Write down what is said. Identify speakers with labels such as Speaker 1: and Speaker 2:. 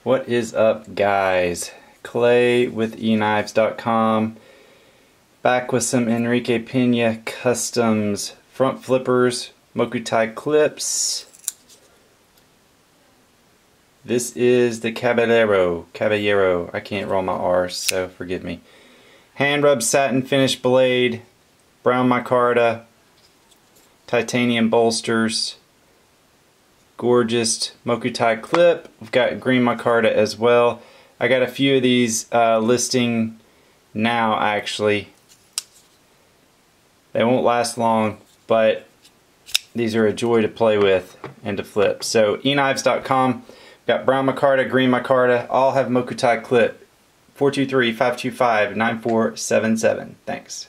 Speaker 1: What is up, guys? Clay with EKNIVES.com, back with some Enrique Pena customs front flippers, Mokuti clips. This is the Caballero. I can't roll my R's, so forgive me. Hand rub satin finish blade, brown micarta, titanium bolsters. Gorgeous Mokuti clip. We've got green micarta as well. I got a few of these listing now, actually. They won't last long, but these are a joy to play with and to flip. So EKNIVES.com, got brown micarta, green micarta, all have Mokuti clip. 423-525-9477. Thanks.